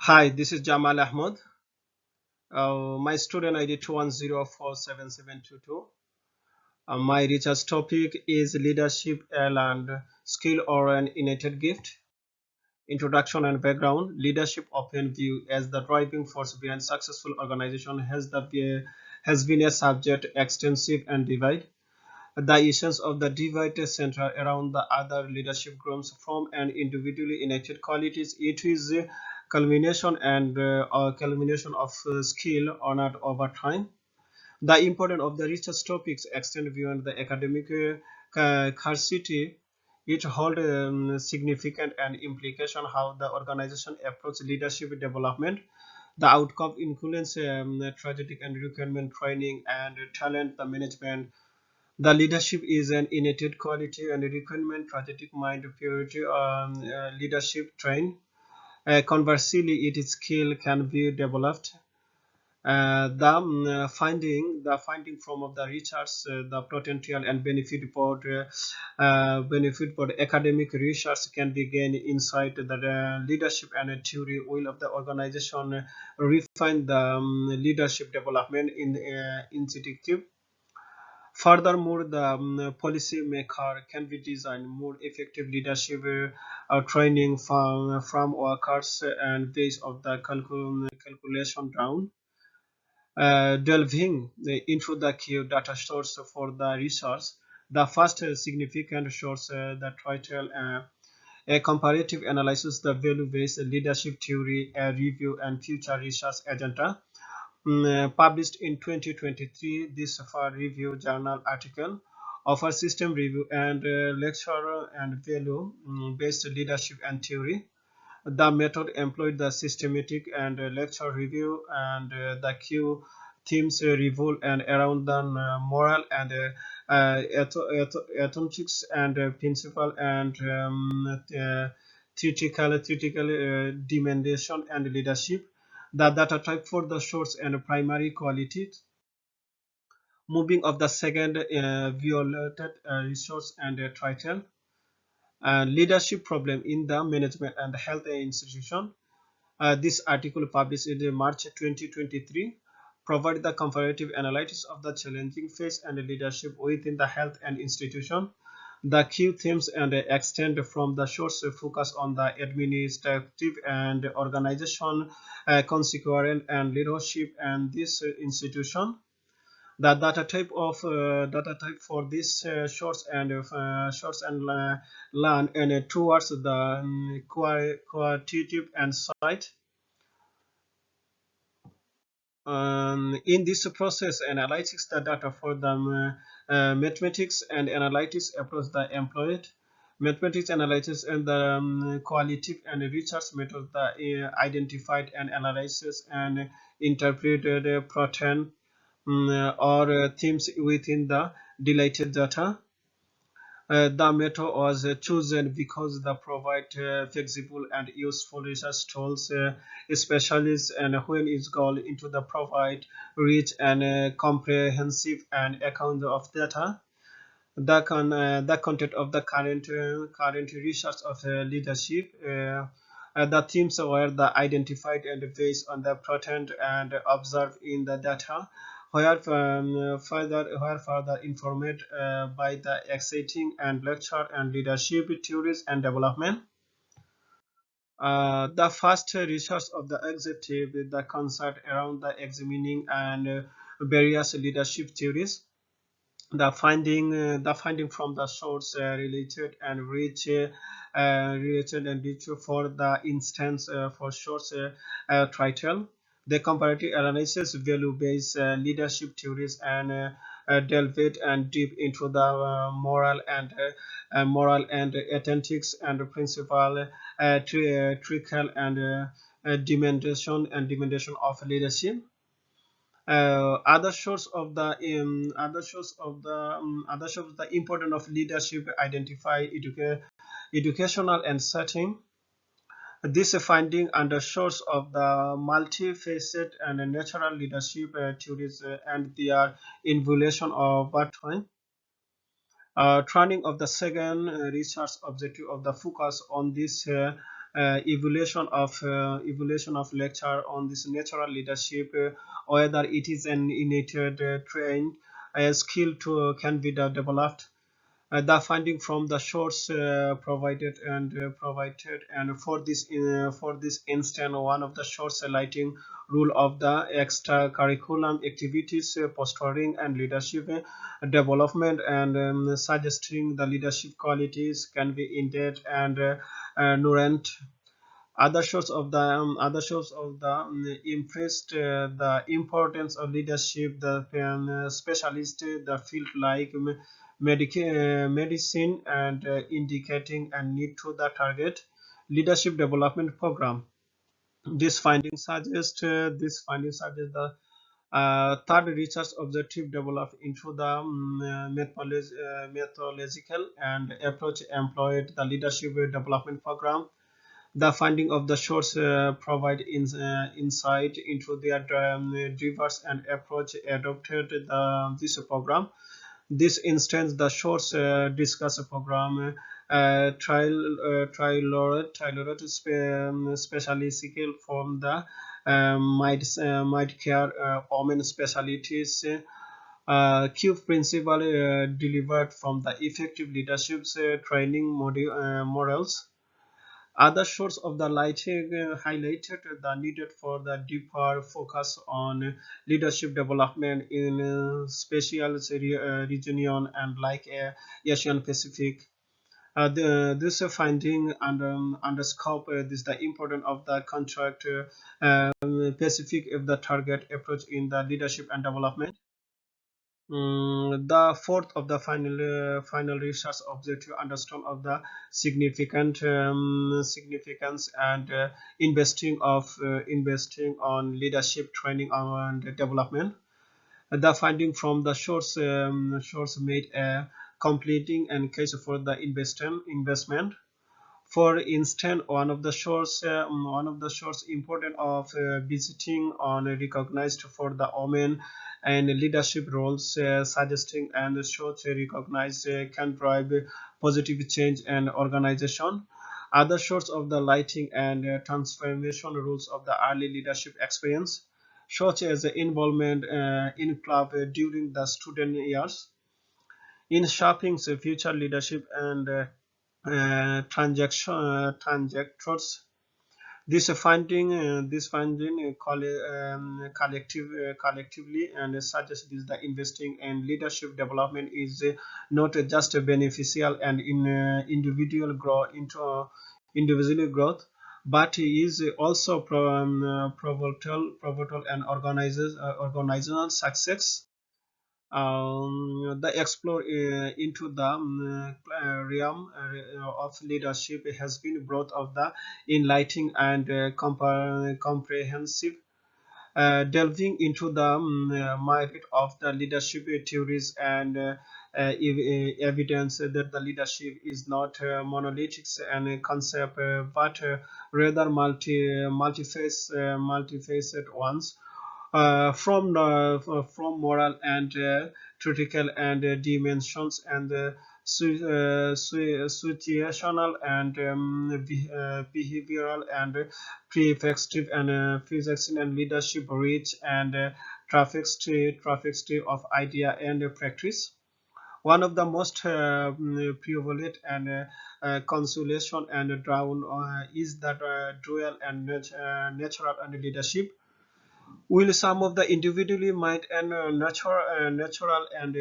Hi, this is Jamal Ahmad. My student ID 210477722. My research topic is leadership and skill or an innate gift. Introduction and background. Leadership, often viewed as the driving force behind successful organization, has been a subject extensive and divide. The essence of the divide is centered around the other leadership grows from an individually innate qualities. It is a culmination of skill honored over time. The importance of the research topics extend beyond the academic scarcity. It holds significant and implication how the organization approaches leadership development. The outcome includes strategic and recruitment training and talent the management. The leadership is an innate quality and requirement strategic mind purity leadership train. Conversely, its skill can be developed. The finding from of the research, the potential and benefit for the academic research can be gained inside the leadership and theory will of the organization refine the leadership development in institutive. Furthermore, the policy maker can be designed more effective leadership training from workers and base of the calculation down. Delving into the key data source for the research, the first significant source, the title, a comparative analysis, the value-based leadership theory, a review and future research agenda. Published in 2023, this far review journal article offers system review and lecture and value based leadership and theory. The method employed the systematic and lecture review and the key themes revolve and around the moral and ethics and principle and theoretical dimension and leadership. The data type for the source and primary quality. Moving of the second violated resource and title. Leadership problem in the management and health institution. This article published in March 2023 provided the comparative analysis of the challenging phase and leadership within the health and institution. The key themes and extend from the source focus on the administrative and organization consequence and leadership and this institution. The data type for this shorts and learn and towards the qualitative and site. In this process, analytics the data for the mathematics and analytics approach the employed. Mathematics analysis and the qualitative and research method the identified and analysis and interpreted pattern or themes within the deleted data. The method was chosen because they provide flexible and useful research tools, especially and when its goal into the provide rich and comprehensive and account of data. The content of the current research of leadership. The themes were the identified and based on the pattern and observed in the data, where further informed by the exciting and lecture and leadership theories and development. The first research of the executive with the concept around the examining and various leadership theories. The finding from the source related and rich for the instance for source title. The comparative analysis value-based leadership theories and delved and deep into the moral and ethics and principle trickle and dimension of leadership. Other shows the importance of leadership identify educational and setting. This finding underscores of the multifaceted and natural leadership theories and their evolution over time. Training of the second research objective of the focus on this evaluation of lecture on this natural leadership, whether it is an innate trained skill to can be developed. The funding from the source provided, and for this instance, one of the source lighting rule of the extracurriculum activities, fostering and leadership development, and suggesting the leadership qualities can be indeed and nurent. Other shows of the impressed the importance of leadership. The specialist the field like medicine, and indicating a need to the target leadership development program. This finding suggests the third research objective developed into the methodological and approach employed the leadership development program. The finding of the source provide insight into their drivers and approach adopted this program. This instance, the source discuss a program tailored specially from the might care women specialties. Key principle delivered from the effective leadership training models. Other sources of the lighting highlighted the need for the deeper focus on leadership development in special region and like Asian Pacific. This finding underscore this the importance of the contract Pacific of the target approach in the leadership and development. The fourth of the final research objective understand of the significance and investing on leadership training and development. The finding from the source made a completing and case for the investment. For instance, one of the source important of visiting on recognized for the women and leadership roles, suggesting and shows recognized can drive positive change and organization. Other sorts of the lighting and transformation rules of the early leadership experience, such as the involvement in club during the student years, in shaping the future leadership and trajectories. Collectively and suggests this the investing in leadership development is not just a beneficial and in individual growth, but is also pivotal and organizational success. The explore into the realm of leadership has been brought of the enlightening and comprehensive, delving into the merit of the leadership theories and evidence that the leadership is not monolithic and concept, but rather multifaceted ones, from moral and critical and dimensions and situational and behavioral and pre-effective and physics and leadership reach and traffic state of idea and practice. One of the most prevalent and consolation and drawn is that dual and natural and leadership. While some of the individually mind and natural and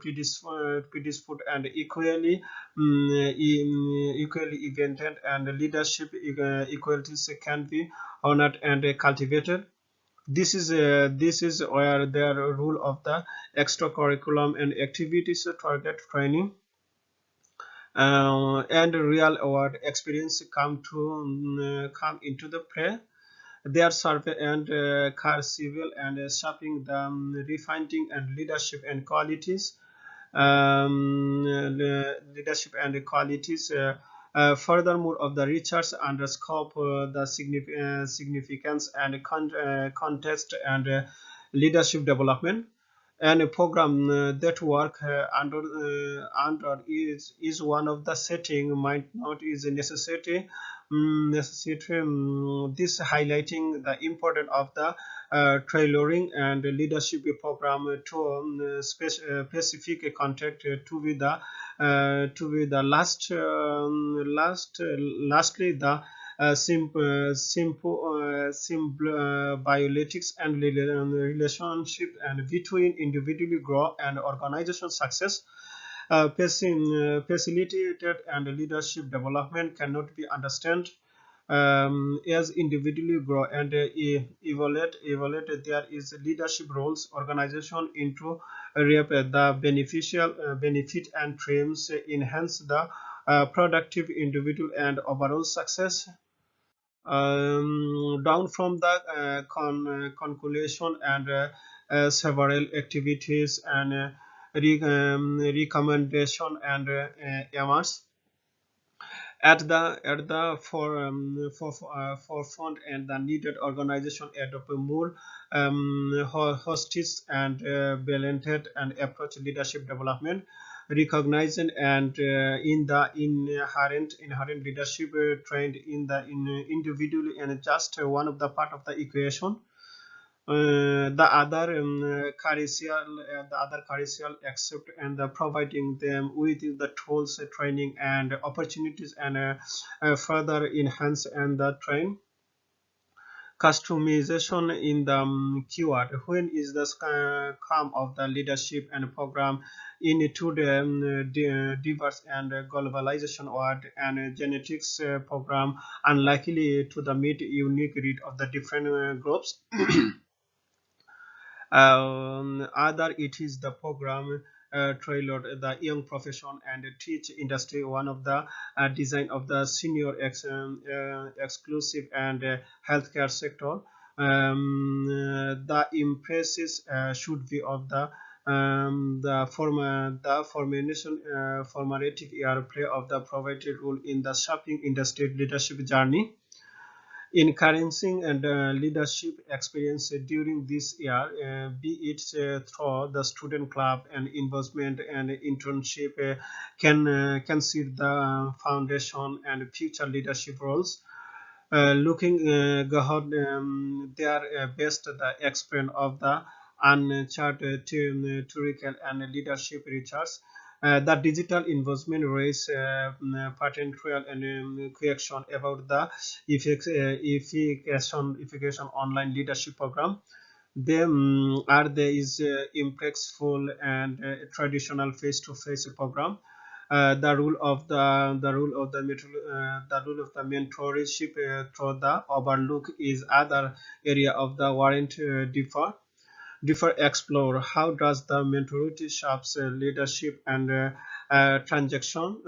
predisposed and equally evented and leadership equalities can be honored and cultivated. This is where the rule of the extracurriculum and activities target training and real world experience come into the play. Their survey and car civil and shopping the refining and leadership and qualities. Furthermore, of the research underscore the significance and context and leadership development. And a program that work under is one of the setting might not is a necessity, necessary. This highlighting the importance of the tailoring and leadership program to specific contact to be the lastly the simple bioetics and relationship and between individual growth and organization success. Facilitated and leadership development cannot be understood as individually grow and evaluate there is leadership roles organization into reap the beneficial benefit and trims enhance the productive individual and overall success. Down from the conclusion and several activities and recommendation and aims at the forefront and the needed organization adopt a more holistic and balanced and approach leadership development, recognizing and in the inherent leadership trained in the individual and just one of the part of the equation. The other crucial accept and providing them with the tools training and opportunities and further enhance and the train customization in the keyword when is the come of the leadership and program into the diverse and globalization world and genetics program unlikely to the meet unique read of the different groups. Other it is the program tailored the young profession and teach industry one of the design of the senior exclusive and healthcare sector. The emphasis should be of the formation formative year play of the provided role in the shopping industry leadership journey encouraging and leadership experience during this year, be it through the student club and investment and internship, can see the foundation and future leadership roles. Looking ahead, they are best the experience of the uncharted theoretical and leadership research. The digital investment raise potential and question about the efficacious online leadership program. There is impactful and traditional face-to-face program. The rule of the mentorship through the overlook is other area of the warrant differ explore how does the mentorship shapes leadership and transaction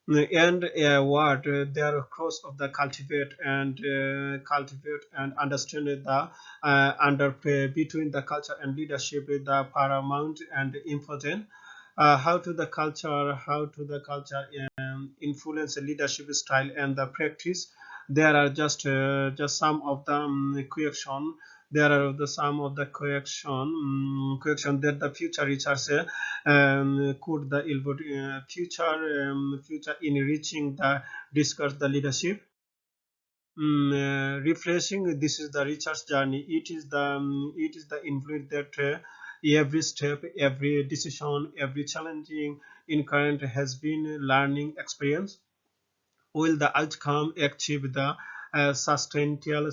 and what they are cross of the cultivate and understand the underplay between the culture and leadership the paramount and important how to the culture influence the leadership style and the practice. There are just some of the question. There are the some of the question that the future research could the future in reaching the discuss the leadership. Refreshing this is the research journey. It is the influence that every step every decision every challenging in current has been learning experience. Will the outcome achieve the sustainable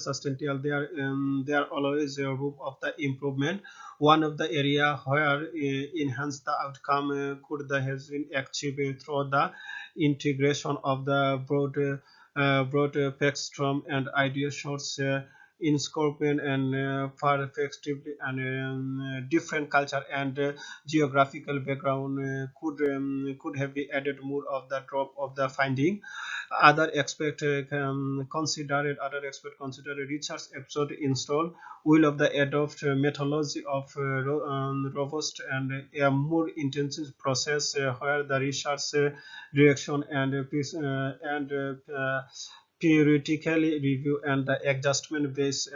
there are always a room of the improvement. One of the area where enhance the outcome could the has been achieved through the integration of the broad spectrum and idea source in scorpion and perspectively and different culture and geographical background could have been added more of the drop of the finding. Other expert consider a research episode install will of the adopt methodology of robust and a more intensive process where the research direction and periodically review and the adjustment based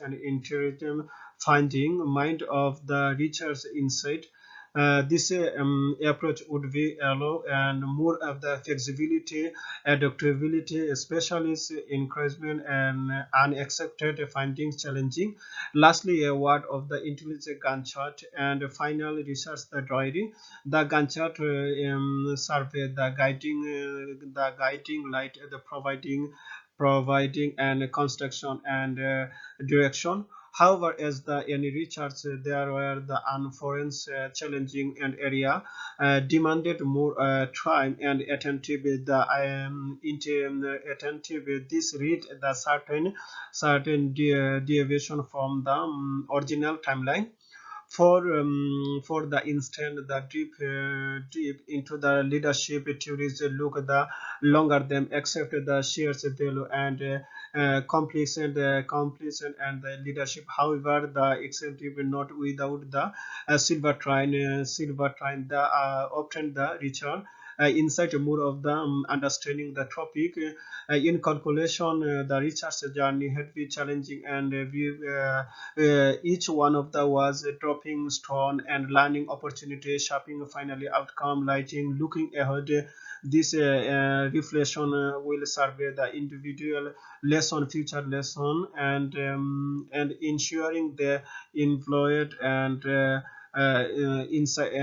and intuitive finding mind of the research insight. This approach would be allow and more of the flexibility, adaptability, especially encouragement and unaccepted findings challenging. Lastly, a word of the intelligent Gantt chart and final research the drawing. The Gantt chart survey the guiding light, the providing and construction and direction. However, as the any research, there were the unforeseen challenging and area demanded more time and attentive. The attentive. This read the certain deviation from the original timeline. For the instant, the deep into the leadership theories look the longer than accept the shares value and completion and the leadership. However, the executive not without the silver train the often the return insight more of the understanding the topic. In calculation, the research journey had been challenging, and each one of the was a dropping stone and learning opportunity, shaping finally outcome, lighting, looking ahead. This reflection will survey the individual lesson, future lesson, and ensuring the employed and insight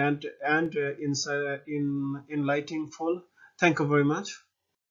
and insight in enlightening full. Thank you very much.